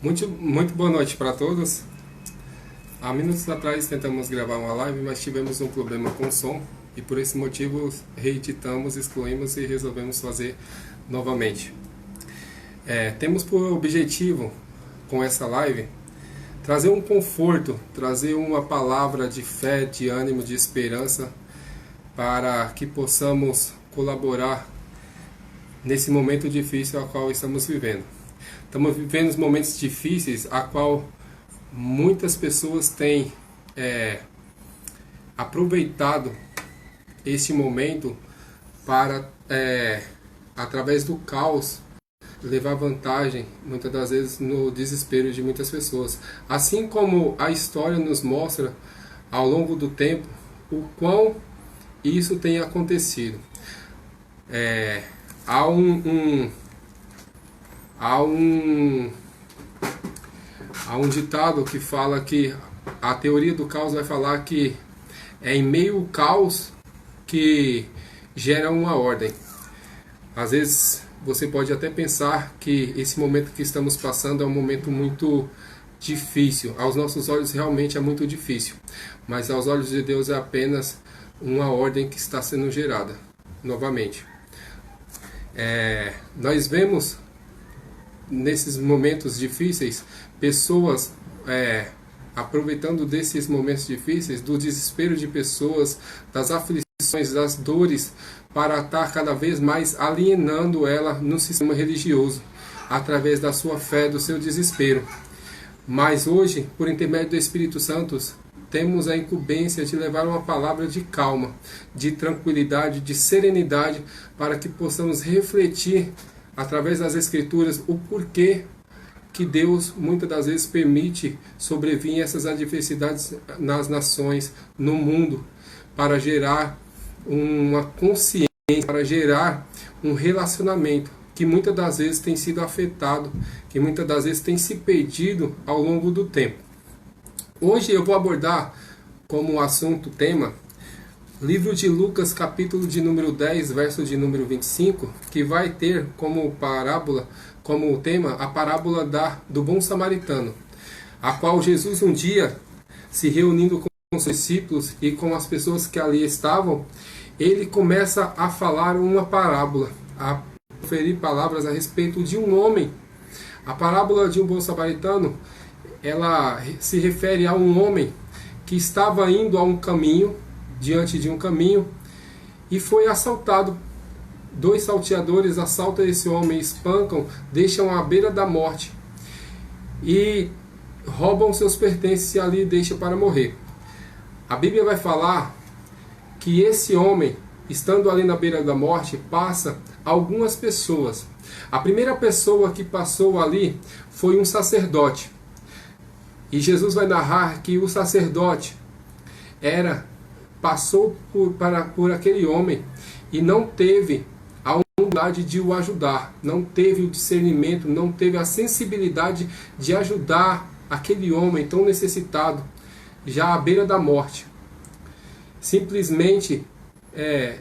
Muito boa noite para todos. Há minutos atrás tentamos gravar uma live, mas tivemos um problema com o som e por esse motivo reeditamos, excluímos e resolvemos fazer novamente. Temos por objetivo com essa live trazer um conforto, trazer uma palavra de fé, de ânimo, de esperança para que possamos colaborar nesse momento difícil ao qual estamos vivendo. Estamos vivendo momentos difíceis a qual muitas pessoas têm aproveitado este momento para, através do caos, levar vantagem, muitas das vezes, no desespero de muitas pessoas. Assim como a história nos mostra, ao longo do tempo, o quão isso tem acontecido. Há um ditado que fala que a teoria do caos vai falar que é em meio ao caos que gera uma ordem. Às vezes você pode até pensar que esse momento que estamos passando é um momento muito difícil. Aos nossos olhos realmente é muito difícil, mas aos olhos de Deus é apenas uma ordem que está sendo gerada novamente. Nós vemos nesses momentos difíceis pessoas aproveitando desses momentos difíceis, do desespero de pessoas, das aflições, das dores, para estar cada vez mais alienando ela no sistema religioso, através da sua fé, do seu desespero. Mas hoje, por intermédio do Espírito Santo, temos a incumbência de levar uma palavra de calma, de tranquilidade, de serenidade, para que possamos refletir, através das Escrituras, o porquê que Deus muitas das vezes permite sobrevir essas adversidades nas nações, no mundo, para gerar uma consciência, para gerar um relacionamento que muitas das vezes tem sido afetado, que muitas das vezes tem se perdido ao longo do tempo. Hoje eu vou abordar como assunto, tema, livro de Lucas, capítulo de número 10, verso de número 25, que vai ter como parábola, como tema, a parábola do bom samaritano, a qual Jesus um dia, se reunindo com os discípulos e com as pessoas que ali estavam, ele começa a falar uma parábola, a proferir palavras a respeito de um homem. A parábola de um bom samaritano, ela se refere a um homem que estava indo a um caminho, diante de um caminho, e foi assaltado. Dois salteadores assaltam esse homem, espancam, deixam à beira da morte e roubam seus pertences e ali deixam para morrer. A Bíblia vai falar que esse homem, estando ali na beira da morte, passa algumas pessoas. A primeira pessoa que passou ali foi um sacerdote. E Jesus vai narrar que o sacerdote passou por aquele homem e não teve a humildade de o ajudar, não teve o discernimento, não teve a sensibilidade de ajudar aquele homem tão necessitado, já à beira da morte. Simplesmente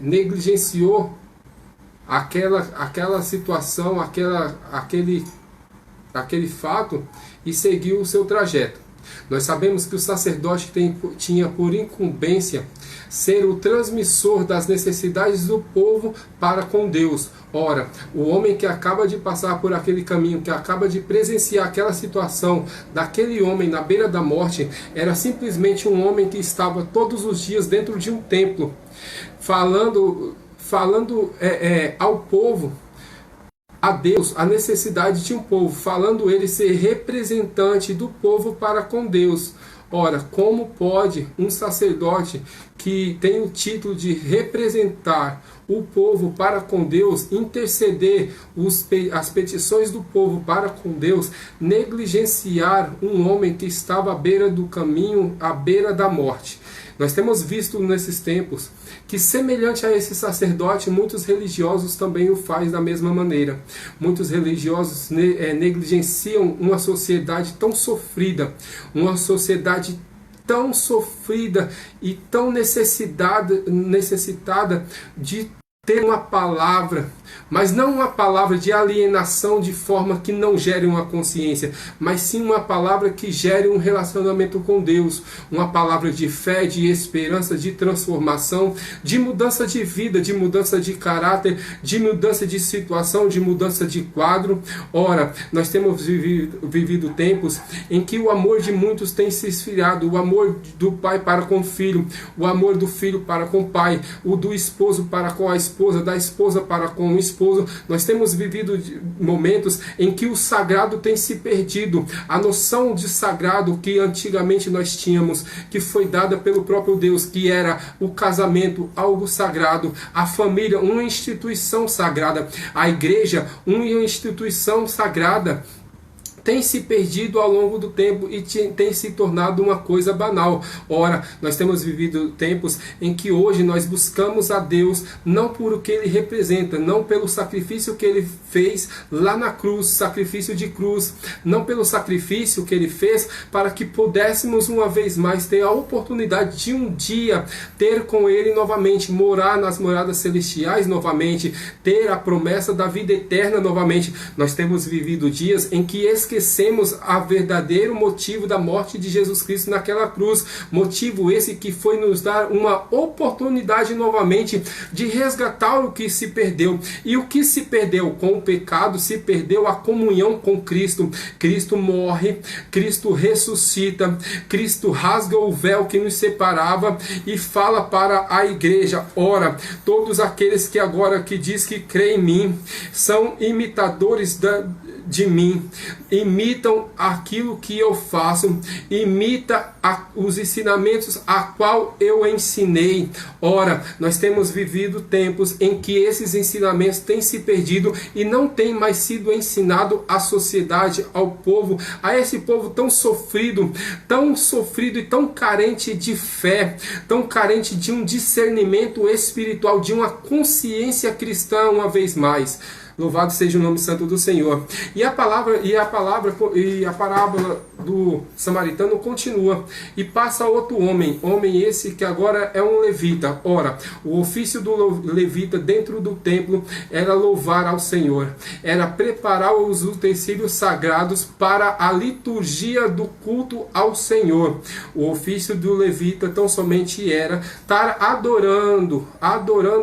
negligenciou aquela situação, aquele fato, e seguiu o seu trajeto. Nós sabemos que o sacerdote tinha por incumbência ser o transmissor das necessidades do povo para com Deus. Ora, o homem que acaba de passar por aquele caminho, que acaba de presenciar aquela situação daquele homem na beira da morte, era simplesmente um homem que estava todos os dias dentro de um templo, falando ao povo, a Deus, a necessidade de um povo, falando ele ser representante do povo para com Deus. Ora, como pode um sacerdote que tem o título de representar o povo para com Deus, interceder as petições do povo para com Deus, negligenciar um homem que estava à beira do caminho, à beira da morte? Nós temos visto nesses tempos que, semelhante a esse sacerdote, muitos religiosos também o fazem da mesma maneira. Muitos religiosos negligenciam uma sociedade tão sofrida, uma sociedade tão sofrida e tão necessitada de ter uma palavra, Mas não uma palavra de alienação de forma que não gere uma consciência, mas sim uma palavra que gere um relacionamento com Deus, uma palavra de fé, de esperança, de transformação, de mudança de vida, de mudança de caráter, de mudança de situação, de mudança de quadro. Ora, nós temos vivido tempos em que o amor de muitos tem se esfriado, o amor do pai para com o filho, o amor do filho para com o pai, o do esposo para com a esposa, da esposa para com o esposo. Nós temos vivido momentos em que o sagrado tem se perdido. A noção de sagrado que antigamente nós tínhamos, que foi dada pelo próprio Deus, que era o casamento, algo sagrado, a família, uma instituição sagrada, a igreja, uma instituição sagrada, tem se perdido ao longo do tempo e tem se tornado uma coisa banal. Ora, nós temos vivido tempos em que hoje nós buscamos a Deus não por o que Ele representa, não pelo sacrifício que Ele fez lá na cruz, sacrifício de cruz, não pelo sacrifício que Ele fez para que pudéssemos uma vez mais ter a oportunidade de um dia ter com Ele novamente, morar nas moradas celestiais novamente, ter a promessa da vida eterna novamente. Nós temos vivido dias em que esquecemos a verdadeiro motivo da morte de Jesus Cristo naquela cruz, motivo esse que foi nos dar uma oportunidade novamente de resgatar o que se perdeu. E o que se perdeu com o pecado? Se perdeu a comunhão com Cristo. Cristo morre, Cristo ressuscita, Cristo rasga o véu que nos separava e fala para a igreja: ora, todos aqueles que agora que diz que crê em mim são imitadores de mim, imitam aquilo que eu faço, imita os ensinamentos a qual eu ensinei. Ora, nós temos vivido tempos em que esses ensinamentos têm se perdido e não tem mais sido ensinado à sociedade, ao povo, a esse povo tão sofrido e tão carente de fé, tão carente de um discernimento espiritual, de uma consciência cristã uma vez mais. Louvado seja o nome santo do Senhor. E a parábola do samaritano continua. E passa outro homem esse que agora é um levita. Ora, o ofício do levita dentro do templo era louvar ao Senhor, era preparar os utensílios sagrados para a liturgia do culto ao Senhor. O ofício do levita tão somente era estar adorando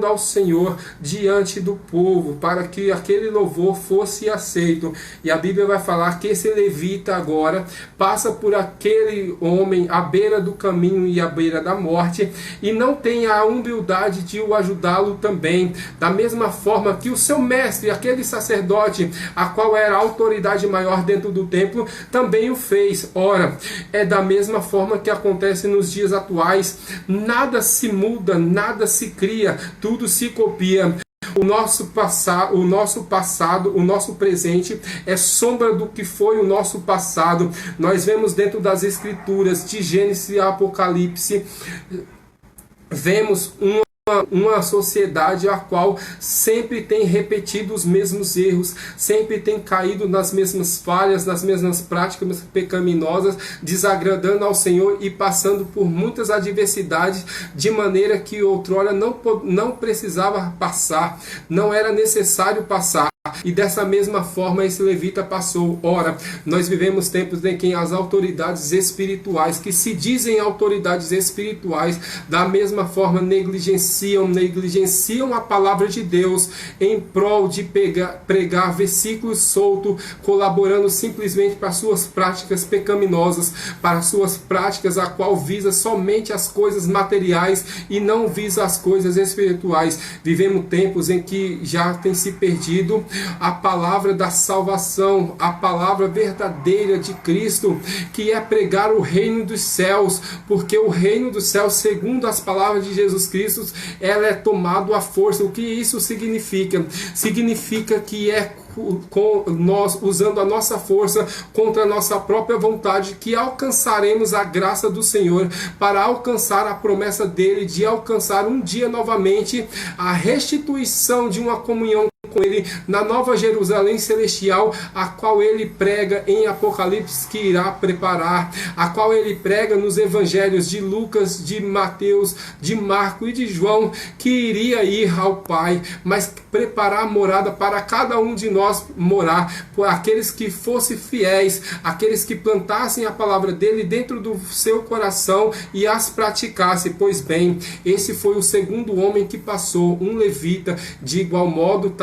ao Senhor diante do povo, para que aquele louvor fosse aceito. E a Bíblia vai falar que esse levita agora passa por aquele homem à beira do caminho e à beira da morte, e não tem a humildade de o ajudá-lo também, da mesma forma que o seu mestre, aquele sacerdote, a qual era a autoridade maior dentro do templo, também o fez. Ora, é da mesma forma que acontece nos dias atuais. Nada se muda, nada se cria, tudo se copia. O nosso passado, o nosso presente é sombra do que foi o nosso passado. Nós vemos dentro das Escrituras, de Gênesis e Apocalipse, vemos uma sociedade a qual sempre tem repetido os mesmos erros, sempre tem caído nas mesmas falhas, nas mesmas práticas pecaminosas, desagradando ao Senhor e passando por muitas adversidades, de maneira que outrora não precisava passar, não era necessário passar. E dessa mesma forma esse levita passou. Ora, nós vivemos tempos em que as autoridades espirituais, que se dizem autoridades espirituais, da mesma forma negligenciam a palavra de Deus em prol de pregar versículos soltos, colaborando simplesmente para suas práticas pecaminosas, para suas práticas a qual visa somente as coisas materiais e não visa as coisas espirituais. Vivemos tempos em que já tem se perdido a palavra da salvação, a palavra verdadeira de Cristo, que é pregar o reino dos céus, porque o reino dos céus, segundo as palavras de Jesus Cristo, ela é tomado à força. O que isso significa? Significa que é com nós, usando a nossa força contra a nossa própria vontade, que alcançaremos a graça do Senhor para alcançar a promessa dele de alcançar um dia novamente a restituição de uma comunhão com ele na nova Jerusalém celestial, a qual ele prega em Apocalipse que irá preparar, a qual ele prega nos evangelhos de Lucas, de Mateus, de Marco e de João, que iria ir ao Pai, mas preparar a morada para cada um de nós morar, por aqueles que fossem fiéis, aqueles que plantassem a palavra dele dentro do seu coração e as praticassem. Pois bem, esse foi o segundo homem que passou, um levita, de igual modo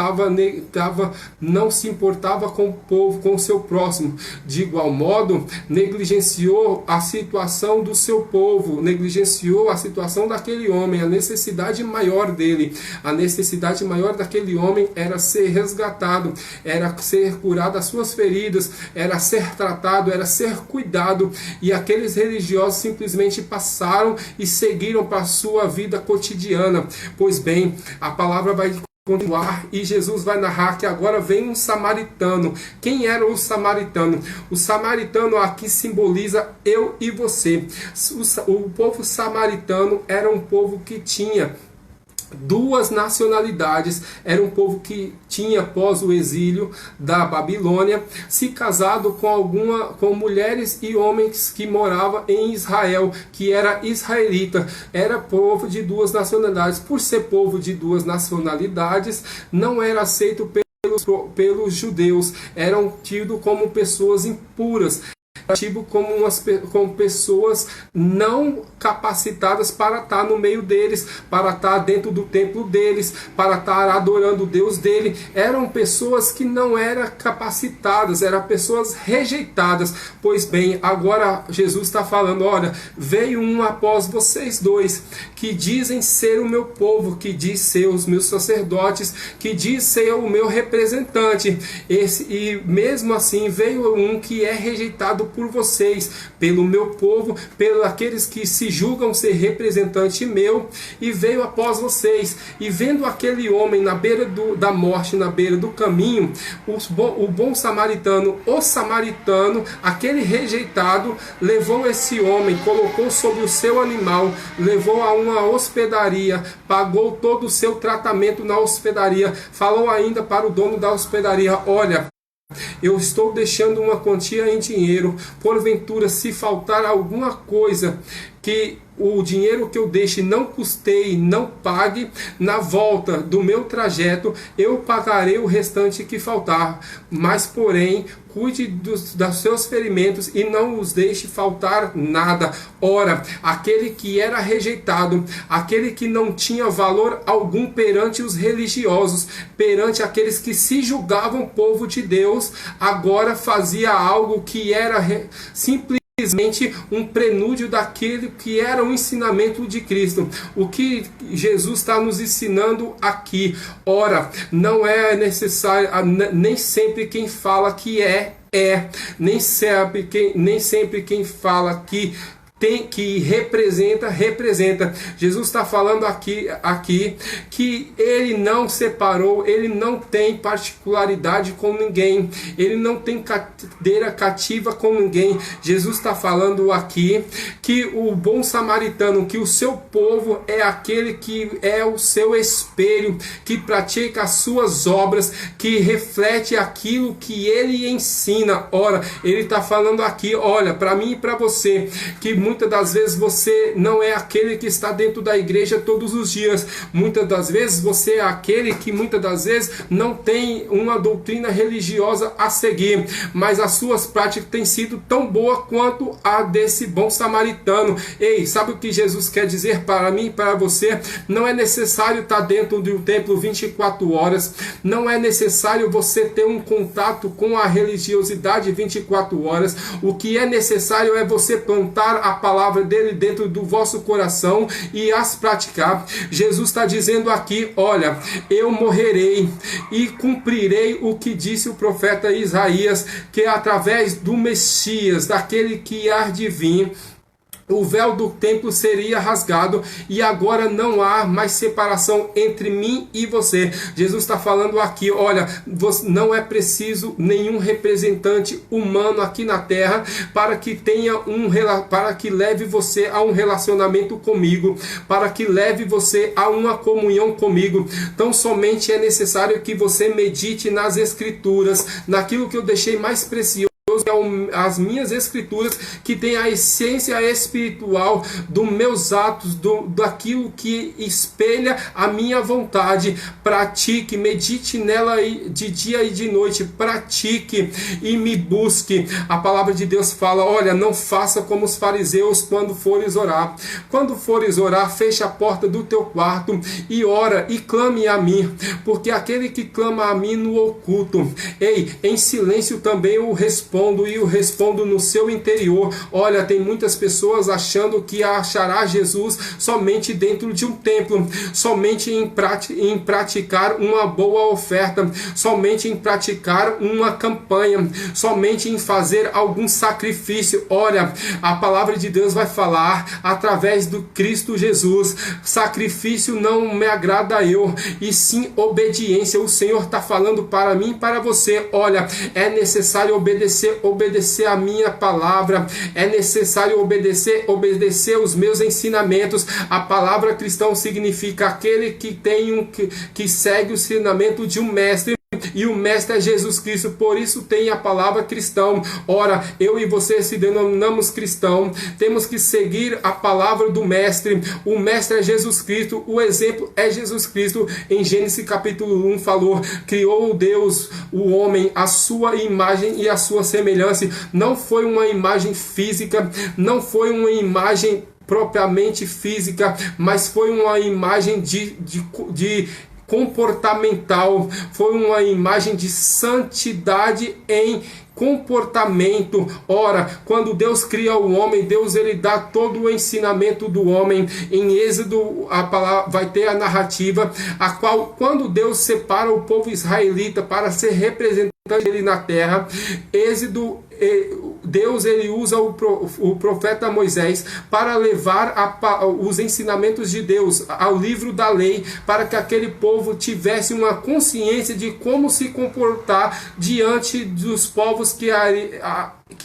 não se importava com o povo, com o seu próximo, de igual modo negligenciou a situação do seu povo, negligenciou a situação daquele homem, a necessidade maior dele. A necessidade maior daquele homem era ser resgatado, era ser curado das suas feridas, era ser tratado, era ser cuidado, e aqueles religiosos simplesmente passaram e seguiram para a sua vida cotidiana. Pois bem, a palavra vai continuar e Jesus vai narrar que agora vem um samaritano. Quem era o samaritano? O samaritano aqui simboliza eu e você. O povo samaritano era um povo que tinha duas nacionalidades, era um povo que tinha, após o exílio da Babilônia, se casado com mulheres e homens que moravam em Israel, que era israelita. Era povo de duas nacionalidades. Por ser povo de duas nacionalidades, não era aceito pelos judeus, eram tidos como pessoas impuras, tipo como pessoas não capacitadas para estar no meio deles, para estar dentro do templo deles, para estar adorando o Deus dele. Eram pessoas que não eram capacitadas, eram pessoas rejeitadas. Pois bem, agora Jesus está falando, olha, veio um após vocês dois, que dizem ser o meu povo, que diz ser os meus sacerdotes, que diz ser o meu representante. E mesmo assim veio um que é rejeitado por vocês, pelo meu povo, pelos aqueles que se julgam ser representante meu, e veio após vocês. E vendo aquele homem na beira da morte, na beira do caminho, o bom samaritano, o samaritano, aquele rejeitado, levou esse homem, colocou sobre o seu animal, levou a uma hospedaria, pagou todo o seu tratamento na hospedaria, falou ainda para o dono da hospedaria, olha, eu estou deixando uma quantia em dinheiro, porventura se faltar alguma coisa que o dinheiro que eu deixe não custeie, não pague, na volta do meu trajeto eu pagarei o restante que faltar, mas porém cuide dos seus ferimentos e não os deixe faltar nada. Ora, aquele que era rejeitado, aquele que não tinha valor algum perante os religiosos, perante aqueles que se julgavam povo de Deus, agora fazia algo que era simplesmente um prenúncio daquele que era o ensinamento de Cristo. O que Jesus está nos ensinando aqui, ora, não é necessário, nem sempre quem fala que nem sempre quem fala que representa. Jesus está falando aqui que ele não separou, ele não tem particularidade com ninguém, ele não tem cadeira cativa com ninguém. Jesus está falando aqui que o bom samaritano, que o seu povo é aquele que é o seu espelho, que pratica as suas obras, que reflete aquilo que ele ensina. Ora, ele está falando aqui, olha, para mim e para você, que muitas das vezes você não é aquele que está dentro da igreja todos os dias. Muitas das vezes você é aquele que muitas das vezes não tem uma doutrina religiosa a seguir, mas as suas práticas têm sido tão boas quanto a desse bom samaritano. Ei, sabe o que Jesus quer dizer para mim e para você? Não é necessário estar dentro de um templo 24 horas, não é necessário você ter um contato com a religiosidade 24 horas. O que é necessário é você plantar a palavra dele dentro do vosso coração e as praticar. Jesus está dizendo aqui, olha, eu morrerei e cumprirei o que disse o profeta Isaías, que através do Messias, daquele que há de vir, o véu do templo seria rasgado e agora não há mais separação entre mim e você. Jesus está falando aqui, olha, não é preciso nenhum representante humano aqui na terra para que para que leve você a um relacionamento comigo, para que leve você a uma comunhão comigo. Então somente é necessário que você medite nas Escrituras, naquilo que eu deixei mais precioso, as minhas escrituras, que tem a essência espiritual dos meus atos, daquilo que espelha a minha vontade. Pratique, medite nela de dia e de noite, pratique e me busque. A palavra de Deus fala, olha, não faça como os fariseus quando fores orar. Quando fores orar, feche a porta do teu quarto e ora e clame a mim, porque aquele que clama a mim no oculto, em silêncio também eu respondo, e eu respondo no seu interior. Olha, tem muitas pessoas achando que achará Jesus somente dentro de um templo, somente em praticar uma boa oferta, somente em praticar uma campanha, somente em fazer algum sacrifício. Olha, a palavra de Deus vai falar através do Cristo Jesus. Sacrifício não me agrada eu, e sim obediência. O Senhor está falando para mim e para você, olha, é necessário obedecer a minha palavra, é necessário obedecer os meus ensinamentos. A palavra cristão significa aquele que segue o ensinamento de um mestre, e o mestre é Jesus Cristo, por isso tem a palavra cristão. Ora, eu e você se denominamos cristão, temos que seguir a palavra do mestre. O mestre é Jesus Cristo, o exemplo é Jesus Cristo. Em Gênesis capítulo 1 falou, criou Deus o homem à sua imagem e à sua semelhança. Não foi uma imagem física, não foi uma imagem propriamente física, mas foi uma imagem de comportamental, foi uma imagem de santidade em comportamento. Ora, quando Deus cria o homem, Deus ele dá todo o ensinamento do homem. Em Êxodo a palavra vai ter a narrativa, a qual quando Deus separa o povo israelita para ser representante dele na terra, Deus ele usa o profeta Moisés para levar os ensinamentos de Deus ao livro da lei, para que aquele povo tivesse uma consciência de como se comportar diante dos povos que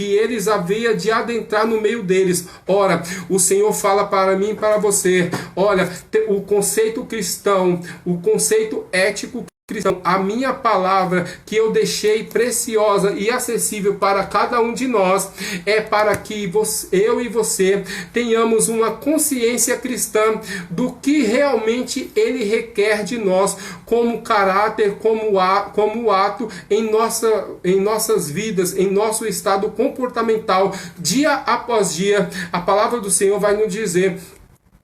eles haviam de adentrar no meio deles. Ora, o Senhor fala para mim e para você, olha, o conceito cristão, o conceito ético cristão, a minha palavra que eu deixei preciosa e acessível para cada um de nós, é para que eu e você tenhamos uma consciência cristã do que realmente ele requer de nós, como caráter, como ato em nossas vidas, em nosso estado comportamental, dia após dia. A palavra do Senhor vai nos dizer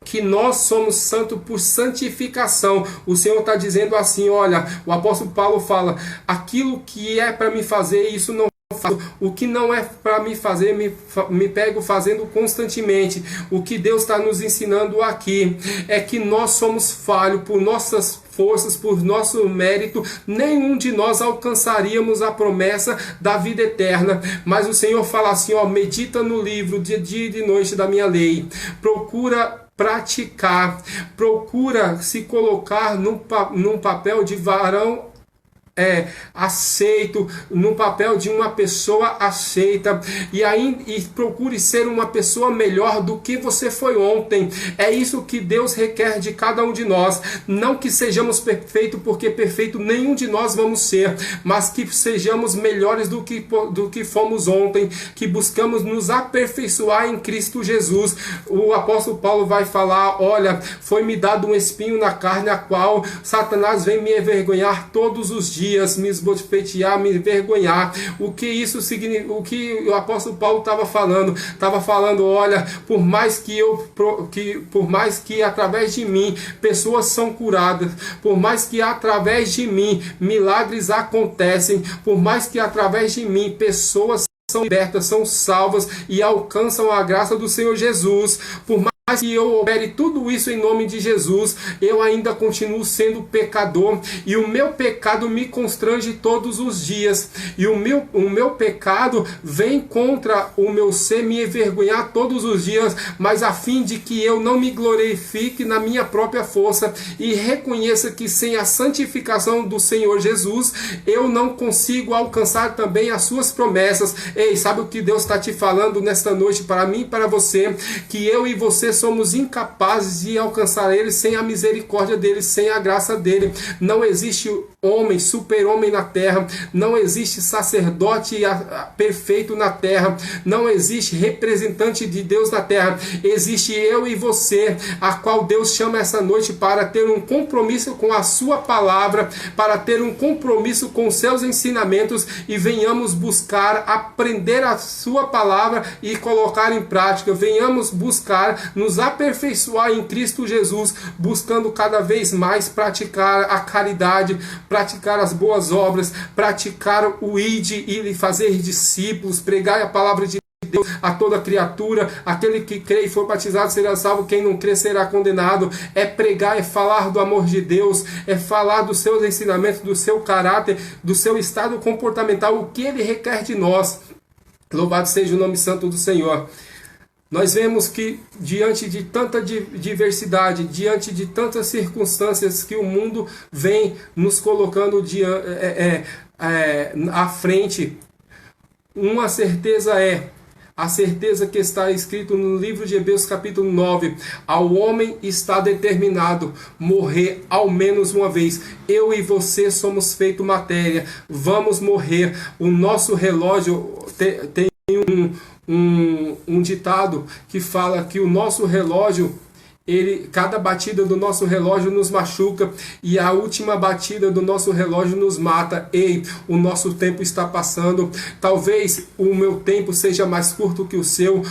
que nós somos santos por santificação. O Senhor está dizendo assim, olha, o apóstolo Paulo fala, aquilo que é para me fazer, isso não faço. O que não é para me fazer, me pego fazendo constantemente. O que Deus está nos ensinando aqui é que nós somos falhos por nossas forças, por nosso mérito, nenhum de nós alcançaríamos a promessa da vida eterna. Mas o Senhor fala assim, ó, medita no livro de dia e de noite da minha lei, procura praticar, procura se colocar num papel de varão aceito, no papel de uma pessoa aceita, e procure ser uma pessoa melhor do que você foi ontem. É isso que Deus requer de cada um de nós. Não que sejamos perfeitos, porque perfeito nenhum de nós vamos ser, mas que sejamos melhores do que fomos ontem, que buscamos nos aperfeiçoar em Cristo Jesus. O apóstolo Paulo vai falar, olha, foi-me dado um espinho na carne, a qual Satanás vem me envergonhar todos os dias, me esbofetear, me envergonhar. O que isso significa? O que o apóstolo Paulo estava falando? Estava falando, olha, por mais que através de mim pessoas são curadas, por mais que através de mim milagres acontecem, por mais que através de mim pessoas são libertas, são salvas e alcançam a graça do Senhor Jesus, por mais Mas que eu opere tudo isso em nome de Jesus, eu ainda continuo sendo pecador, e o meu pecado me constrange todos os dias, e o meu pecado vem contra o meu ser me envergonhar todos os dias, mas a fim de que eu não me glorifique na minha própria força, e reconheça que sem a santificação do Senhor Jesus, eu não consigo alcançar também as suas promessas. Ei, sabe o que Deus está te falando nesta noite para mim e para você? Que eu e você somos incapazes de alcançar Ele sem a misericórdia dEle, sem a graça dEle. Não existe homem, super-homem na terra, não existe sacerdote perfeito na terra, não existe representante de Deus na terra, existe eu e você, a qual Deus chama essa noite para ter um compromisso com a sua palavra, para ter um compromisso com os seus ensinamentos, e venhamos buscar aprender a sua palavra e colocar em prática. Venhamos buscar nos aperfeiçoar em Cristo Jesus, buscando cada vez mais praticar a caridade, praticar as boas obras, praticar o ide e fazer discípulos, pregar a palavra de Deus a toda criatura. Aquele que crê e for batizado será salvo, quem não crê será condenado. É pregar, é falar do amor de Deus, é falar dos seus ensinamentos, do seu caráter, do seu estado comportamental, o que Ele requer de nós. Louvado seja o nome santo do Senhor. Nós vemos que diante de tanta diversidade, diante de tantas circunstâncias que o mundo vem nos colocando à frente, uma certeza a certeza que está escrito no livro de Hebreus capítulo 9, ao homem está determinado morrer ao menos uma vez. Eu e você somos feito matéria, vamos morrer. O nosso relógio tem um ditado que fala que o nosso relógio, cada batida do nosso relógio nos machuca, e a última batida do nosso relógio nos mata. Ei, o nosso tempo está passando. Talvez o meu tempo seja mais curto que o seu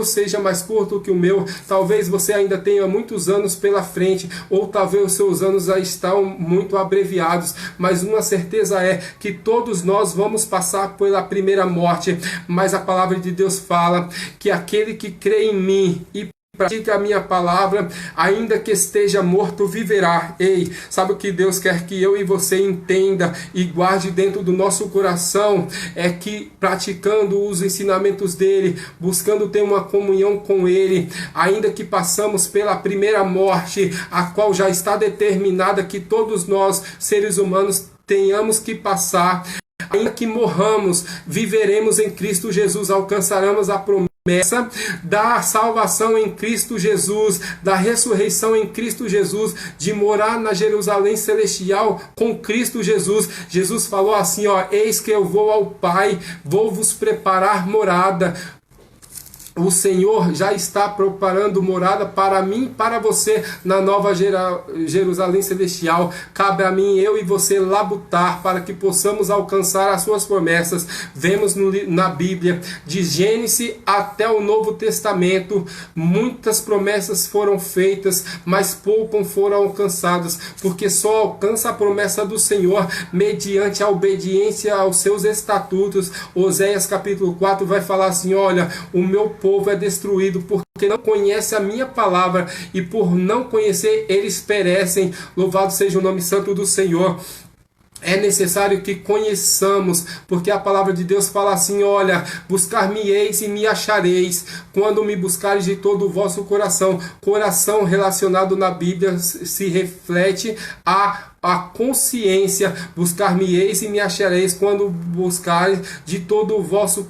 seja mais curto que o meu. Talvez você ainda tenha muitos anos pela frente, ou talvez os seus anos já estão muito abreviados, mas uma certeza é que todos nós vamos passar pela primeira morte. Mas a palavra de Deus fala que aquele que crê em mim e pratica a minha palavra, ainda que esteja morto, viverá. Ei, sabe o que Deus quer que eu e você entenda e guarde dentro do nosso coração? É que praticando os ensinamentos dele, buscando ter uma comunhão com ele, ainda que passamos pela primeira morte, a qual já está determinada que todos nós, seres humanos, tenhamos que passar, ainda que morramos, viveremos em Cristo Jesus, alcançaremos a promessa da salvação em Cristo Jesus, da ressurreição em Cristo Jesus, de morar na Jerusalém celestial com Cristo Jesus. Jesus falou assim, eis que eu vou ao Pai, vou vos preparar morada. O Senhor já está preparando morada para mim e para você na nova Jerusalém celestial. Cabe a mim, eu e você, labutar para que possamos alcançar as suas promessas. Vemos na Bíblia, de Gênesis até o Novo Testamento, muitas promessas foram feitas, mas poucas foram alcançadas, porque só alcança a promessa do Senhor mediante a obediência aos seus estatutos. Oséias capítulo 4 vai falar assim, olha, o meu povo é destruído porque não conhece a minha palavra, e por não conhecer eles perecem. Louvado seja o nome santo do Senhor. É necessário que conheçamos, porque a palavra de Deus fala assim, olha, buscar-me-eis e me achareis, quando me buscares de todo o vosso coração. Coração relacionado na Bíblia se reflete a consciência. Buscar-me-eis e me achareis, quando buscares de todo o vosso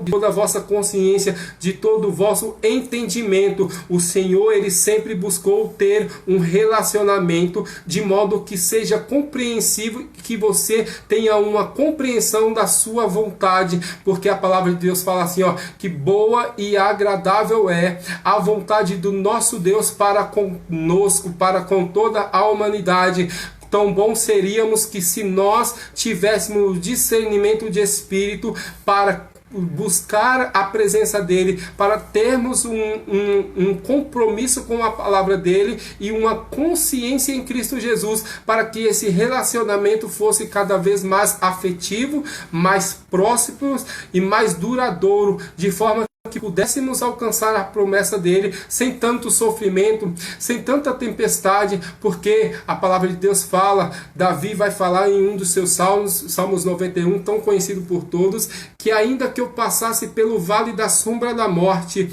de toda a vossa consciência, de todo o vosso entendimento. O Senhor, Ele sempre buscou ter um relacionamento de modo que seja compreensível, que você tenha uma compreensão da sua vontade, porque a palavra de Deus fala assim, que boa e agradável é a vontade do nosso Deus para conosco, para com toda a humanidade. Tão bom seríamos que se nós tivéssemos discernimento de espírito para buscar a presença dele, para termos um compromisso com a palavra dele e uma consciência em Cristo Jesus, para que esse relacionamento fosse cada vez mais afetivo, mais próximo e mais duradouro, de forma que pudéssemos alcançar a promessa dele sem tanto sofrimento, sem tanta tempestade, porque a palavra de Deus fala, Davi vai falar em um dos seus salmos, Salmos 91, tão conhecido por todos, que ainda que eu passasse pelo vale da sombra da morte,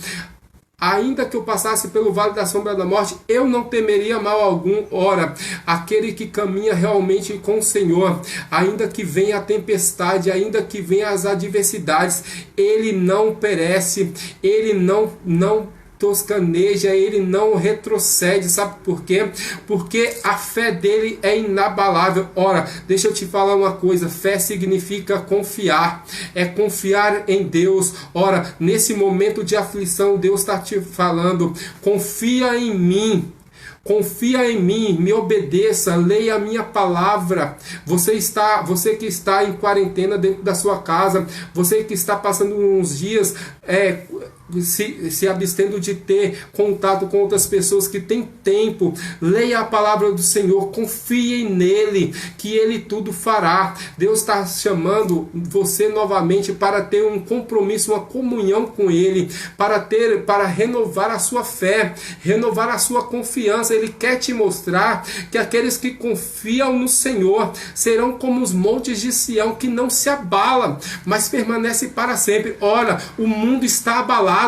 ainda que eu passasse pelo vale da sombra da morte, eu não temeria mal algum. Ora, aquele que caminha realmente com o Senhor, ainda que venha a tempestade, ainda que venha as adversidades, ele não perece, ele não toscaneja, ele não retrocede. Sabe por quê? Porque a fé dele é inabalável. Ora, deixa eu te falar uma coisa, fé significa confiar, é confiar em Deus. Ora, nesse momento de aflição, Deus está te falando, confia em mim. Confia em mim, me obedeça, leia a minha palavra. Você que está em quarentena dentro da sua casa, você que está passando uns dias se abstendo de ter contato com outras pessoas que têm tempo, leia a palavra do Senhor, confie nele, que ele tudo fará. Deus está chamando você novamente para ter um compromisso, uma comunhão com ele, para renovar a sua fé, renovar a sua confiança. Ele quer te mostrar que aqueles que confiam no Senhor serão como os montes de Sião, que não se abalam, mas permanecem para sempre. Ora, o mundo está abalado,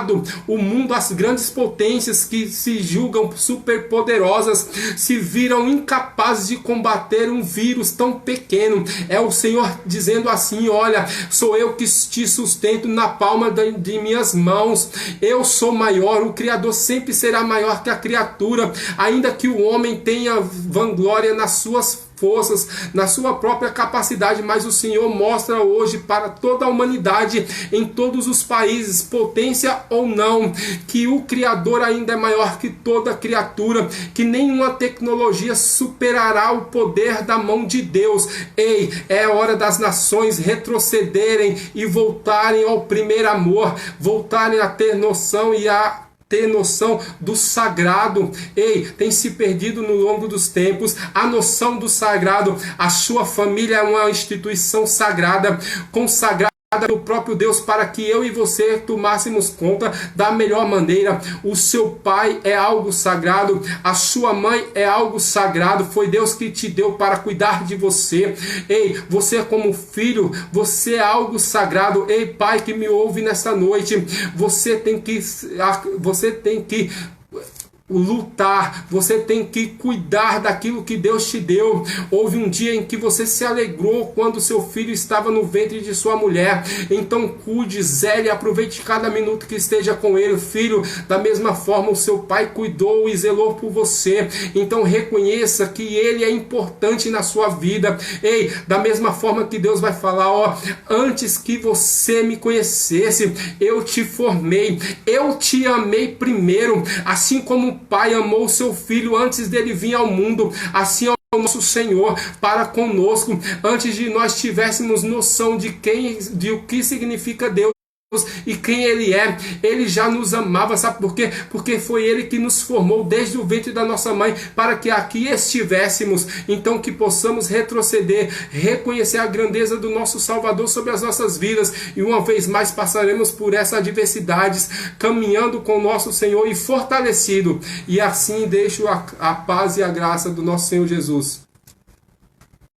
o mundo, as grandes potências que se julgam superpoderosas, se viram incapazes de combater um vírus tão pequeno. É o Senhor dizendo assim: olha, sou eu que te sustento na palma de minhas mãos, eu sou maior. O Criador sempre será maior que a criatura, ainda que o homem tenha vanglória nas suas forças, na sua própria capacidade, mas o Senhor mostra hoje para toda a humanidade, em todos os países, potência ou não, que o Criador ainda é maior que toda criatura, que nenhuma tecnologia superará o poder da mão de Deus. Ei, é hora das nações retrocederem e voltarem ao primeiro amor, voltarem a ter noção e a ter noção do sagrado. Ei, tem se perdido no longo dos tempos a noção do sagrado. A sua família é uma instituição sagrada, consagrada do próprio Deus, para que eu e você tomássemos conta da melhor maneira. O seu pai é algo sagrado, a sua mãe é algo sagrado, foi Deus que te deu para cuidar de você. Ei, você como filho, você é algo sagrado. Ei, pai que me ouve nesta noite, você tem que lutar, você tem que cuidar daquilo que Deus te deu. Houve um dia em que você se alegrou quando seu filho estava no ventre de sua mulher, então cuide, zele, aproveite cada minuto que esteja com ele. Filho, da mesma forma o seu pai cuidou e zelou por você, então reconheça que ele é importante na sua vida. Ei, da mesma forma que Deus vai falar, ó, antes que você me conhecesse, eu te formei, eu te amei primeiro, assim como o pai amou o seu filho antes dele vir ao mundo, assim é o nosso Senhor para conosco. Antes de nós tivéssemos noção de o que significa Deus e quem ele é, ele já nos amava. Sabe por quê? Porque foi ele que nos formou desde o ventre da nossa mãe, para que aqui estivéssemos. Então que possamos retroceder, reconhecer a grandeza do nosso Salvador sobre as nossas vidas, e uma vez mais passaremos por essas adversidades, caminhando com o nosso Senhor e fortalecido. E assim deixo a paz e a graça do nosso Senhor Jesus.